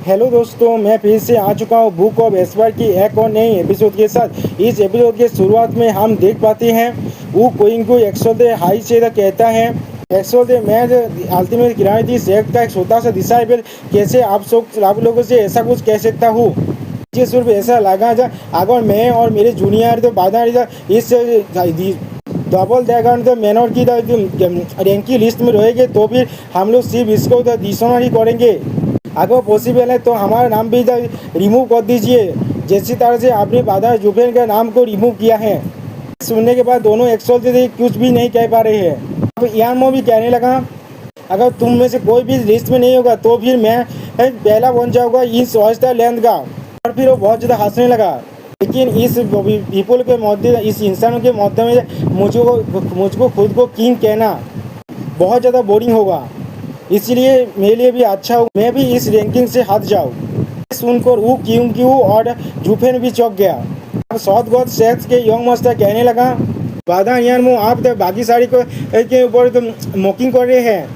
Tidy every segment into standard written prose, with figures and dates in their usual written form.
Hello दोस्तों, मैं फिर से आ चुका हूँ बुक ऑफ एस्पर की एक और नई एपिसोड के साथ। इस एपिसोड के शुरुआत में हम देख पाते हैं वो कोइंग को एक्सोदे हाई से कहता है एक्सोदे मैं अल्टीमेट किराएती सेक्ट का एक छोटा सा डिसाइबल कैसे आप लोगों से ऐसा कुछ कह सकता हूँ। मुझे सिर्फ ऐसा लगा था अगर मैं और मेरे जूनियर तो बाधा इस डबल ड्रैगन तो मैनर की रैंक की लिस्ट में रहेंगे तो फिर हम लोग सिर्फ इसको डिसऑनर ही करेंगे। अगर पॉसिबल है तो हमारा नाम भी रिमूव कर दीजिए, जैसी तरह से आपने बाधा जुफेन के नाम को रिमूव किया है। सुनने के बाद दोनों एक्सोल से कुछ भी नहीं कह पा रहे हैं। अब यामो भी कहने लगा अगर तुम में से कोई भी लिस्ट में नहीं होगा तो फिर मैं पहला बन जाऊंगा इस ऑयस्टर लैंड का। और फिर वो बहुत ज़्यादा हंसने लगा। लेकिन इस पीपल के मध्य इस इंसानों के मध्य में मुझको खुद को किंग कहना बहुत ज़्यादा बोरिंग होगा, इसलिए मेरे लिए भी अच्छा हो मैं भी इस रैंकिंग से हट जाऊँ। सुनकर वो क्यों और जूफेन भी चौंक गया। अब साउथ गॉड सेक्स के यंग मास्टर कहने लगा बाधा यार आप तो बाकी साड़ी को के ऊपर तो मॉकिंग कर रहे हैं।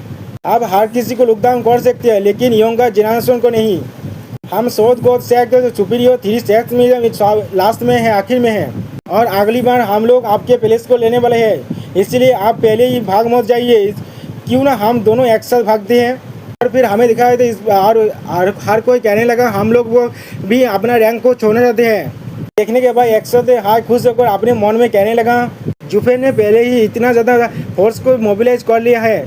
आप हर किसी को लुकडाउन कर सकते हैं लेकिन यंग जनरेशन को नहीं। हम south God sex superior 3 sex में लास्ट में है, आखिर में है, और अगली बार हम लोग आपके प्लेस को लेने वाले हैं, इसलिए आप पहले ही भाग मत जाइए। क्यों ना हम दोनों एक साथ भागते हैं। और फिर हमें दिखाया था इस हर कोई कहने लगा हम लोग वो भी अपना रैंक को छोड़ना चाहते हैं। देखने के बाद एक साथ हार खुश होकर अपने मन में कहने लगा जुफेन ने पहले ही इतना ज़्यादा फोर्स को मोबिलाइज कर लिया है।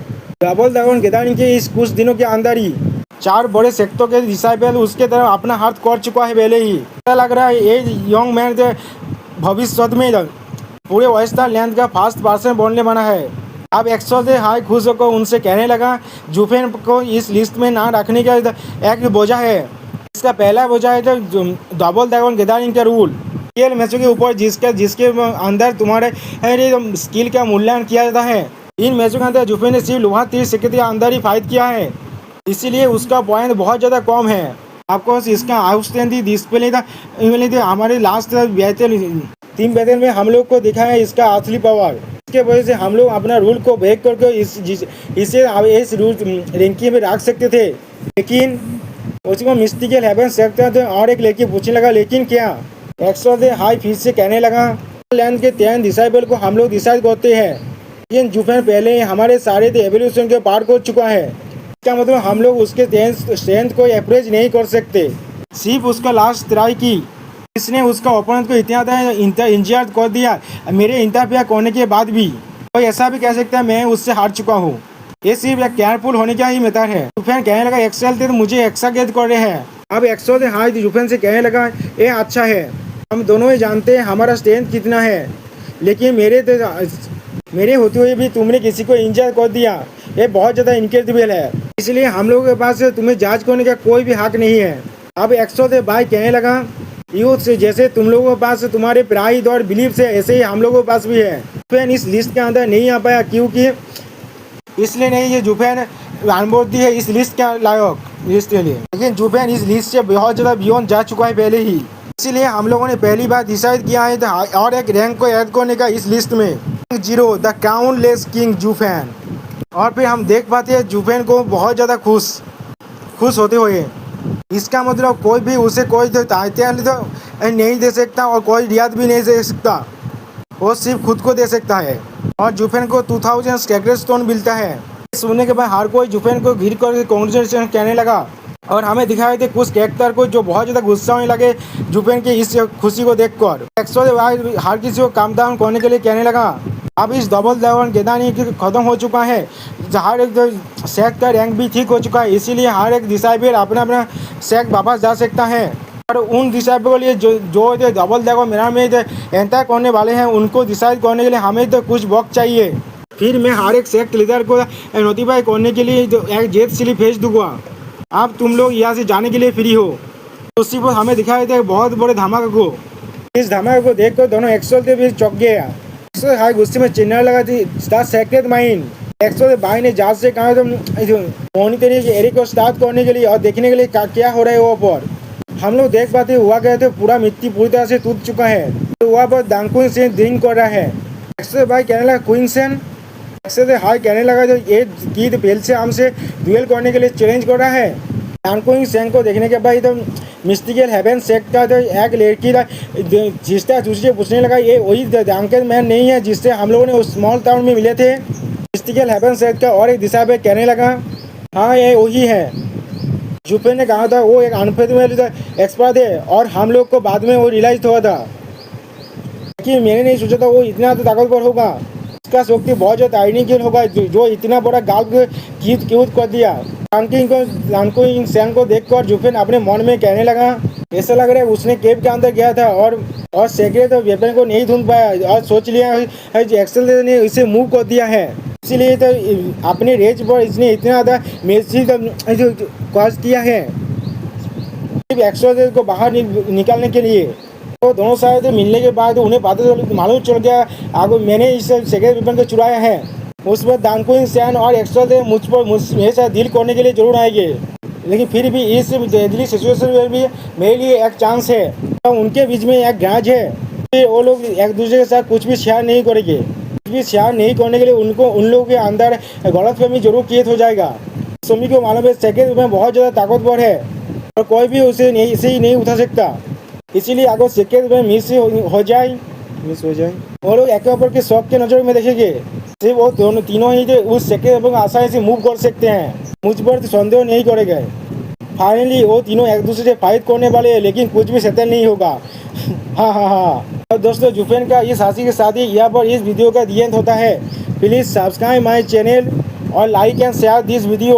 डबल ड्रैगन गैदरिंग के इस कुछ दिनों के अंदर ही 4 बड़े सेक्टों के डिसाइबल उसके तरफ अपना हाथ कर चुका है पहले ही। ऐसा लग रहा है ये यंग मैन भविष्य में पूरे वेस्टर्न लैंड का फर्स्ट पर्सन बनने वाला है। अब एक्सो से हाई खुश होकर उनसे कहने लगा जुफेन को इस लिस्ट में ना रखने का एक बोझा है। इसका पहला बोझा है जो डबल ड्रैगन गैदरिंग का रूल रियल मैचों के ऊपर जिसके अंदर तुम्हारे स्किल का मूल्यांकन किया जाता है। इन मैचों के अंदर जुफेन ने सिर्फ लोहा 30 सेकंड के अंदर ही फाइट किया है, इसीलिए उसका पॉइंट बहुत ज़्यादा कम है। आपको इसका आउटस्टैंडिंग डिस्प्ले था हमारे लास्ट 3 बैटल में हम लोग को दिखा है इसका असली पावर। इसके वजह से हम लोग अपना रूल को ब्रेक करके इस रूल रैंकिंग में रख सकते थे, लेकिन उसको मिस्टिकल हेवन सकता थे। और एक लड़की पूछने लगा लेकिन क्या। एक्सो से हाई फीस से कहने लगा लैंड के 10 डिसाइबल को हम लोग डिसाइड करते हैं, लेकिन जुफेन पहले ही हमारे सारे एवोल्यूशन के पार कर चुका है। इसका मतलब हम लोग उसके स्ट्रेंथ को अप्रेज नहीं कर सकते। सिर्फ उसका लास्ट ट्राई की इसने उसका ओपोनेंट को इतना इंजर्ड कर दिया मेरे इंटरफेयर करने के बाद भी। कोई ऐसा भी कह सकता है मैं उससे हार चुका हूँ। ये सिर्फ एक केयरफुल होने का ही मेथड है। जुफेन कहने लगा एक्सेल थे तो मुझे एक्सा गेट कर रहे हैं। अब एक्सो से हाई जुफेन से कहने लगा ये अच्छा है, हम दोनों ही जानते हैं हमारा स्ट्रेंथ कितना है, लेकिन मेरे होते हुए भी तुमने किसी को इंजर कर दिया, ये बहुत ज़्यादा इनक्रेडिबल है, इसलिए हम लोगों के पास तुम्हें जांच करने का कोई भी हक नहीं है। अब एक्सो से भाई कहने लगा यूथ से जैसे तुम लोगों के पास तुम्हारे प्राइड और बिलीफ से ऐसे ही हम लोगों के पास भी है। जुफेन इस लिस्ट के अंदर नहीं आ पाया क्योंकि इसलिए नहीं ये जुफेन अनुभूति है इस लिस्ट के लायक लिस्ट के लिए, लेकिन जुफेन इस लिस्ट से बहुत ज़्यादा बियॉन्ड जा चुका है पहले ही। इसीलिए हम लोगों ने पहली बार डिसाइड किया है और एक रैंक को ऐड करने का इस लिस्ट में 0 द काउंटलेस किंग जुफेन। और फिर हम देख पाते हैं जुफेन को बहुत ज़्यादा खुश होते हुए। इसका मतलब कोई भी उसे कोई टाइटल तो नहीं दे सकता और कोई रियाद भी नहीं दे सकता, वो सिर्फ खुद को दे सकता है। और जुफेन को 2000 स्कैटर स्टोन मिलता है। सुनने के बाद हर कोई जुफेन को घिर कर कॉन्ग्रेचुलेशन कहने लगा। और हमें दिखाए थे कुछ कैरेक्टर को जो बहुत ज़्यादा गुस्सा होने लगे जुफेन की इस खुशी को देखकर। एक्सो हर किसी को काम डाउन करने के लिए कहने लगा अब इस डबल ड्रैगन गैदरिंग खत्म हो चुका है, हर एक सेक्ट का रैंक भी ठीक हो चुका है, इसीलिए हर एक डिसाइबल अपना सेक्ट वापस जा सकता है। और उन डिसाइबल के लिए जो डबल ड्रैगन मेरा में एंटर करने वाले हैं उनको डिसाइड करने के लिए हमें तो कुछ वक्त चाहिए। फिर मैं हर एक सेक्ट लीडर को नोटिफाई करने के लिए एक जेट स्लिप भेज दूंगा। अब तुम लोग यहाँ से जाने के लिए फ्री हो। उसी पर हमें दिखाया था बहुत बड़े धमाके को। इस धमाके को देखकर दोनों एक्सो के भी चौंक गया। एक्सो हाई गुस्से में चिल्लाने लगा थी द सेक्रेट माइन। एक्सो के भाई ने जहाज से कहा तो मॉनिटरिंग एरिया को स्टार्ट करने के लिए और देखने के लिए क्या हो रहा है वहाँ पर। हम लोग देख पाते हुआ गए थे पूरा मिट्टी पूरी तरह से टूट चुका है, तो वहाँ पर दांकुन से ड्रिंक कर रहा है। एक्सो भाई कहने लगा क्वींसन। एक्सो से हाई कहने लगा जो ये गीत बेल से हमसे ड्यूएल करने के लिए चैलेंज कर रहा है। डांगकुई सेंग को देखने के बाद एकदम मिस्टिकल हेवन सेट का तो एक लड़की था जिसका दूसरे पूछने लगा ये वही डांगकुई मैन नहीं है जिससे हम लोगों ने उस स्मॉल टाउन में मिले थे। मिस्टिकल हेवन सेट का और एक दिशा पे कहने लगा हाँ ये वही है। जुफेन ने कहा था वो एक अनफेल एक्सपर्ट है और हम लोग को बाद में वो रियलाइज हुआ था कि मैंने नहीं सोचा था वो इतना तो ताकतवर होगा। उसका शक्ति बहुत ज़्यादा आइनिकल होगा जो इतना बड़ा गाँव क्यूट कर दिया। डांगकुई सेंग को देखकर जुफेन अपने मन में कहने लगा ऐसा लग रहा है उसने केव के अंदर गया था और सेक्रेट तो वेपन को नहीं ढूंढ पाया और सोच लिया है जो एक्सेल ने इसे मूव कर दिया है इसीलिए तो अपने रेंज पर इसने इतना ज़्यादा मेसी कॉज किया है एक्सेल को बाहर निकालने के लिए। तो दोनों साइड मिलने के बाद उन्हें मालूम चल गया आगे मैंने इस सेक्रेट वेपन को चुराया है। उस पर डांगकुई सेंग और एक्सेल मेरे साथ डील करने के लिए जरूर आएंगे लेकिन फिर भी इस डेडली सिचुएशन में भी मेरे लिए एक चांस है। तो उनके बीच में एक ग्राज है कि वो लोग एक दूसरे के साथ कुछ भी शेयर नहीं करेंगे। कुछ भी शेयर नहीं करने के लिए उन लोगों के अंदर गलतफहमी जरूर क्रिएट हो जाएगा। समी को मालूम है सेकेंड में बहुत ज़्यादा ताकतवर है और कोई भी उसे नहीं उठा सकता। इसीलिए अगर सेकेंड में मिस हो जाए वो लोग एक अपर के शौक के नज़र में देखेंगे सिर्फ वो तीनों ही उस सेकेंड में आसानी से मूव कर सकते हैं। मुझ पर तो संदेह नहीं करेगा। फाइनली वो तीनों एक दूसरे से फाइट करने वाले हैं लेकिन कुछ भी सेटल नहीं होगा। हाँ। और दोस्तों जुफेन का इस हंसी के साथ ही यहाँ पर इस वीडियो का दी एंड होता है। प्लीज़ सब्सक्राइब माई चैनल और like and share this video.